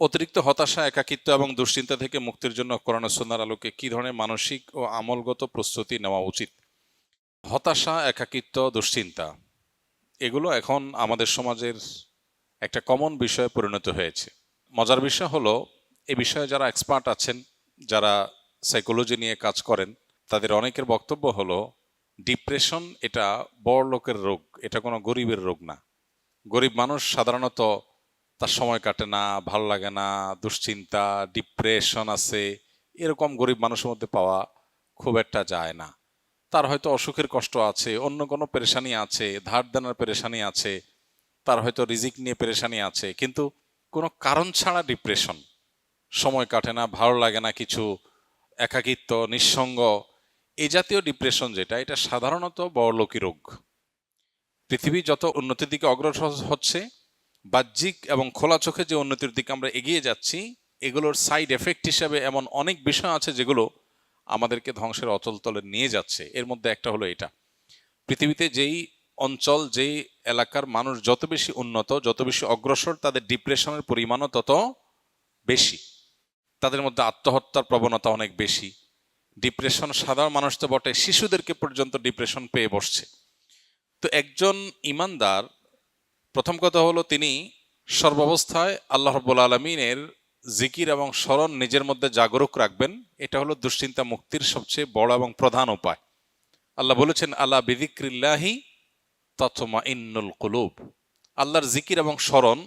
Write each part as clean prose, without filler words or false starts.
অতিরিক্ত হতাশা, একাকিত্ব এবং দুশ্চিন্তা থেকে মুক্তির জন্য কোরআন ও সুন্নাহর আলোকে কী ধরনের মানসিক ও আমলগত প্রস্তুতি নেওয়া উচিত? হতাশা, একাকিত্ব, দুশ্চিন্তা এগুলো এখন আমাদের সমাজের একটা কমন বিষয়ে পরিণত হয়েছে। মজার বিষয় হলো, এ বিষয়ে যারা এক্সপার্ট আছেন, যারা সাইকোলজি নিয়ে কাজ করেন, তাদের অনেকের বক্তব্য হলো ডিপ্রেশন এটা বড় লোকের রোগ, এটা কোনো গরিবের রোগ না। গরিব মানুষ সাধারণত তার সময় কাটে না, ভালো লাগে না, দুশ্চিন্তা, ডিপ্রেশন আছে, এরকম গরিব মানুষের মধ্যে পাওয়া খুব একটা যায় না। তার হয়তো অসুখের কষ্ট আছে, অন্য কোনো পেরেশানি আছে, ধার দেনার পেরেশানি আছে, তার হয়তো রিজিক নিয়ে পেরেশানি আছে, কিন্তু কোনো কারণ ছাড়া ডিপ্রেশন, সময় কাটে না, ভালো লাগে না কিছু, একাকিত্ব, নিঃসঙ্গ, এই জাতীয় ডিপ্রেশন যেটা, এটা সাধারণত বড়লোকি রোগ। পৃথিবী যত উন্নতির দিকে অগ্রসর হচ্ছে, বাহ্যিক এবং খোলা চোখে যে উন্নতির দিকে আমরা এগিয়ে যাচ্ছি, এগুলোর সাইড এফেক্ট হিসাবে এমন অনেক বিষয় আছে যেগুলো আমাদেরকে ধ্বংসের অতলতলে নিয়ে যাচ্ছে। এর মধ্যে একটা হলো এটা, পৃথিবীতে যেই অঞ্চল, যেই এলাকার মানুষ যত বেশি উন্নত, যত বেশি অগ্রসর, তাদের ডিপ্রেশনের পরিমাণও তত বেশি, তাদের মধ্যে আত্মহত্যার প্রবণতা অনেক বেশি। ডিপ্রেশন সাধারণ মানুষ তো বটে, শিশুদেরকে পর্যন্ত ডিপ্রেশন পেয়ে বসছে। তো একজন ইমানদার, প্রথম কথা হলো তিনি সর্বাবস্থায় আল্লাহ রাব্বুল আলামিনের জিকির এবং স্মরণ নিজের মধ্যে জাগরুক রাখবেন। এটা হলো দুশ্চিন্তা মুক্তির সবচেয়ে বড় এবং প্রধান উপায়। আল্লাহ বলেছেন, আলা বিযিক্রিল্লাহি তাতমাইন্নুল কুলুব। আল্লাহর জিকির এবং স্মরণ,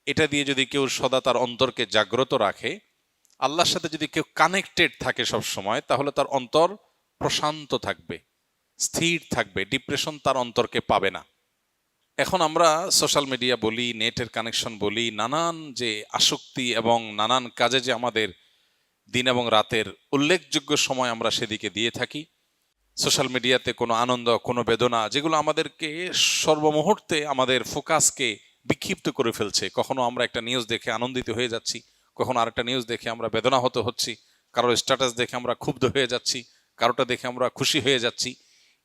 এটা দিয়ে যদি কেউ সদা তার অন্তরকে জাগ্রত রাখে, আল্লাহর সাথে যদি কেউ কানেক্টেড থাকে সব সময়, তাহলে তার অন্তর প্রশান্ত থাকবে, স্থির থাকবে, ডিপ্রেশন তার অন্তরকে পাবে না। এখন আমরা সোশ্যাল মিডিয়া বলি, নেটের কানেকশন বলি, নানান যে আসক্তি এবং নানান কাজে যে আমাদের দিন এবং রাতের উল্লেখযোগ্য সময় আমরা সেদিকে দিয়ে থাকি, সোশ্যাল মিডিয়াতে কোনো আনন্দ, কোনো বেদনা, যেগুলো আমাদেরকে সর্বমুহূর্তে আমাদের ফোকাসকে বিক্ষিপ্ত করে ফেলছে। কখনো আমরা একটা নিউজ দেখে আনন্দিত হয়ে যাচ্ছি, কখনো আরেকটা নিউজ দেখে আমরা বেদনাহত হচ্ছি, কারোর স্ট্যাটাস দেখে আমরা ক্ষুব্ধ হয়ে যাচ্ছি, কারোটা দেখে আমরা খুশি হয়ে যাচ্ছি।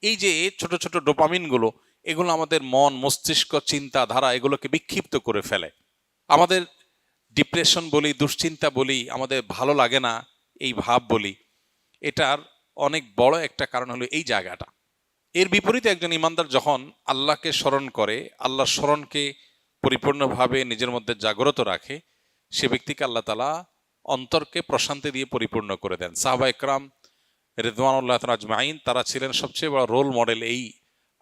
এই যে ছোট ছোট ডোপামিনগুলো, এগুলো আমাদের মন, মস্তিষ্ক, চিন্তা ধারা এগুলোকে বিক্ষিপ্ত করে ফেলে। আমাদের ডিপ্রেশন বলি, দুশ্চিন্তা বলি, আমাদের ভালো লাগে না এই ভাব বলি, এটার অনেক বড় একটা কারণ হলো এই জায়গাটা। এর বিপরীতে একজন ইমানদার যখন আল্লাহকে স্মরণ করে, আল্লাহর স্মরণকে পরিপূর্ণভাবে নিজের মধ্যে জাগ্রত রাখে, সে ব্যক্তিকে আল্লাহ তাআলা অন্তরকে প্রশান্তি দিয়ে পরিপূর্ণ করে দেন। সাহাবা একরাম রিদওয়ানুল্লাহ আজমাইন, তারা ছিলেন সবচেয়ে বড় রোল মডেল এই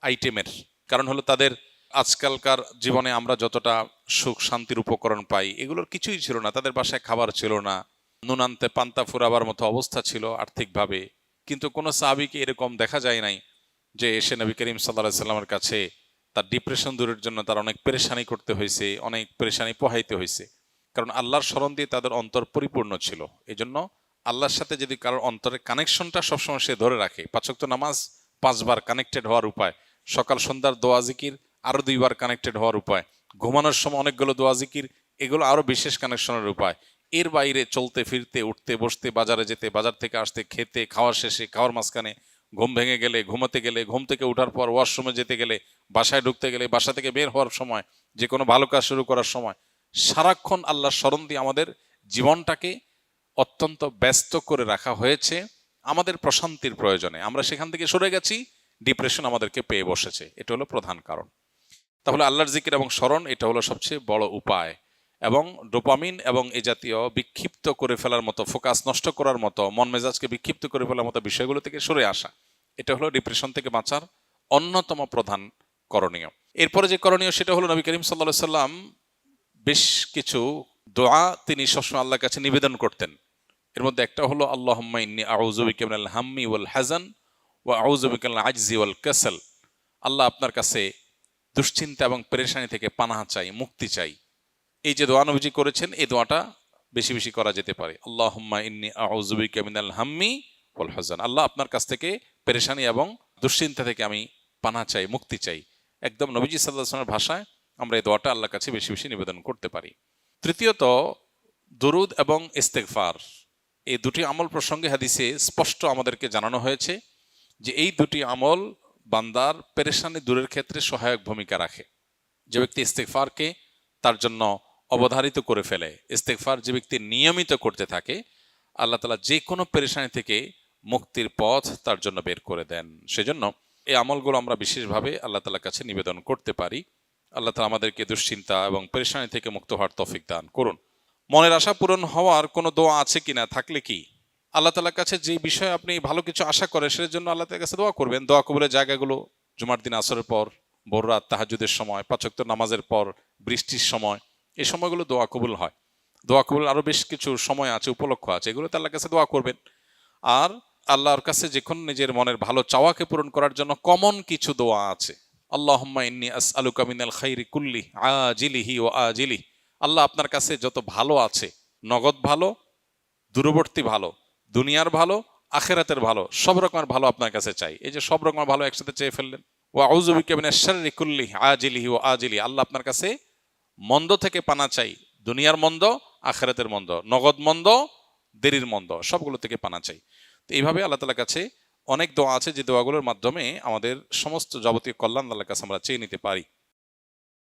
আইটেমের। কারণ হলো তাদের আজকালকার জীবনে আমরা যতটা সুখ শান্তির উপকরণ পাই, এগুলোর কিছুই ছিল না। তাদের বাসায় খাবার ছিল না, নুন আনতে পান্তা ফুরাবার মতো অবস্থা ছিল আর্থিকভাবে। কিন্তু কোনো সাহাবীকে এরকম দেখা যায় নাই যে এসে নবী করিম সাল্লাল্লাহু আলাইহি সাল্লামের কাছে তার ডিপ্রেশন দূরের জন্য তার অনেক পেরেশানি করতে হয়েছে, অনেক পেরেশানি পোহাইতে হয়েছে। কারণ আল্লাহর স্মরণ দিয়ে তাদের অন্তর পরিপূর্ণ ছিল। এই জন্য আল্লাহর সাথে যদি কারোর অন্তরের কানেকশনটা সবসময় সে ধরে রাখে, ৫ ওয়াক্ত নামাজ ৫ বার কানেক্টেড হওয়ার উপায়, সকাল সন্ধ্যার দোয়া জিকির আরো ২ বার কানেক্টেড হওয়ার উপায়, ঘুমানোর সময় অনেকগুলো দোয়া জিকির, এগুলো আরো বিশেষ কানেকশনের উপায়। এর বাইরে চলতে ফিরতে, উঠতে বসতে, বাজারে যেতে, বাজার থেকে আসতে, খেতে, খাওয়ার শেষে, খাওয়ার মাঝখানে, ঘুম ভেঙে গেলে, ঘুমাতে গেলে, ঘুম থেকে ওঠার পর, ওয়াশরুমে যেতে গেলে, বাসায় ঢুকতে গেলে, বাসা থেকে বের হওয়ার সময়, যে কোনো ভালো কাজ শুরু করার সময়, সারাক্ষণ আল্লাহর স্মরণ দিয়ে আমাদের জীবনটাকে অত্যন্ত ব্যস্ত করে রাখা হয়েছে আমাদের প্রশান্তির প্রয়োজনে। আমরা সেখান থেকে সরে গেছি, ডিপ্রেশন আমাদেরকে পেয়ে বসেছে। এটা হলো প্রধান কারণ। তাহলে আল্লাহর জিকির এবং স্মরণ, এটা হলো সবচেয়ে বড় উপায়। এবং ডোপামিন এবং এই জাতীয় বিক্ষিপ্ত করে ফেলার মতো, ফোকাস নষ্ট করার মতো, মন মেজাজকে বিক্ষিপ্ত করে ফেলার মতো বিষয়গুলো থেকে সরে আসা, এটা হলো ডিপ্রেশন থেকে বাঁচার অন্যতম প্রধান করণীয়। এরপরে যে করণীয়, সেটা হলো নবী করিম সাল্লাল্লাহু আলাইহি সাল্লাম বেশ কিছু দোয়া তিনি সবসময় আল্লাহর কাছে নিবেদন করতেন। এর মধ্যে একটা হলো, আল্লাহুম্মা ইন্নী আউযু বিকা মিনাল হাম্মি ওয়াল হাযান ওয়া আউযু বিকা মিনাল আজজি ওয়াল কাসাল। আল্লাহ, আপনার কাছে দুশ্চিন্তা এবং পেরেশানি থেকে পানাহ চাই, মুক্তি চাই। এই যে দোয়া নবীজি করেছেন, এই দোয়াটা বেশি বেশি করা যেতে পারে। আল্লাহুম্মা ইন্নী আউযু বিকা মিনাল হাম্মি ওয়াল হাযান। আল্লাহ, আপনার কাছ থেকে পেরেশানি এবং দুশ্চিন্তা থেকে আমি পানাহ চাই, মুক্তি চাই। একদম নবীজি সাল্লাল্লাহু আলাইহি ওয়াসাল্লামের ভাষায় আমরা এই দোয়াটা আল্লাহর কাছে বেশি বেশি নিবেদন করতে পারি। তৃতীয়ত, দুরুদ এবং ইস্তেগফার, এই দুটি আমল প্রসঙ্গে হাদিসে স্পষ্ট আমাদেরকে জানানো হয়েছে যে এই দুটি আমল বান্দার পেরেশানি দূরের ক্ষেত্রে সহায়ক ভূমিকা রাখে। যে ব্যক্তি ইস্তেগফারকে তার জন্য অবধারিত করে ফেলে, ইস্তেগফার যে ব্যক্তি নিয়মিত করতে থাকে, আল্লাহ তাআলা যে কোনো পেরেশানি থেকে মুক্তির পথ তার জন্য বের করে দেন। সেজন্য এই আমলগুলো আমরা বিশেষভাবে আল্লাহ তাআলার কাছে নিবেদন করতে পারি। আল্লাহ তাআলা আমাদেরকে দুশ্চিন্তা এবং পেরেশানি থেকে মুক্ত হওয়ার তৌফিক দান করুন। মনের আশা পূরণ হওয়ার কোনো দোয়া আছে কিনা, থাকলে কি? আল্লাহ তাআলার কাছে যে বিষয়ে আপনি ভালো কিছু আশা করেন সেটার জন্য আল্লাহ তাআলার কাছে দোয়া করবেন। দোয়া কবুলের জায়গাগুলো জুমার দিন আসরের পর, ভোর রাত তাহাজ্জুদের সময়, ৫ ওয়াক্ত নামাজের পর, বৃষ্টির সময়, এই সময়গুলো দোয়া কবুল হয়। দোয়া কবুল আরও বেশ কিছু সময় আছে, উপলক্ষ আছে, এগুলোতে আল্লাহর কাছে দোয়া করবেন। আর আল্লাহর কাছে যখন নিজের মনের ভালো চাওয়াকে পূরণ করার জন্য কমন কিছু দোয়া আছে। আল্লাহুম্মা ইন্নী আসআলুকা মিনাল খাইরি কুল্লি আজিলিহি ওয়া আজিলিহি। আল্লাহ আপনার কাছে যত ভালো আছে, নগদ ভালো, দূরবর্তী ভালো, দুনিয়ার ভালো, আখেরাতের ভালো, সব রকমের ভালো আপনার কাছে চাই। এই যে সব রকমের ভালো একসাথে চেয়ে ফেললেন। ওয়া আউযু বিকা মিনাশ শাররি কুল্লি আজিলিহি ওয়া আজিলিহি। আল্লাহ আপনার কাছে মন্দ থেকে পানা চাই, দুনিয়ার মন্দ, আখেরাতের মন্দ, নগদ মন্দ, দেরির মন্দ, সবগুলো থেকে পানা চাই। তো এইভাবে আল্লাহ তাআলার কাছে অনেক দোয়া আছে যে দোয়াগুলোর মাধ্যমে আমাদের সমস্ত যাবতীয় কল্যাণ আল্লাহর কাছে আমরা চেয়ে নিতে পারি।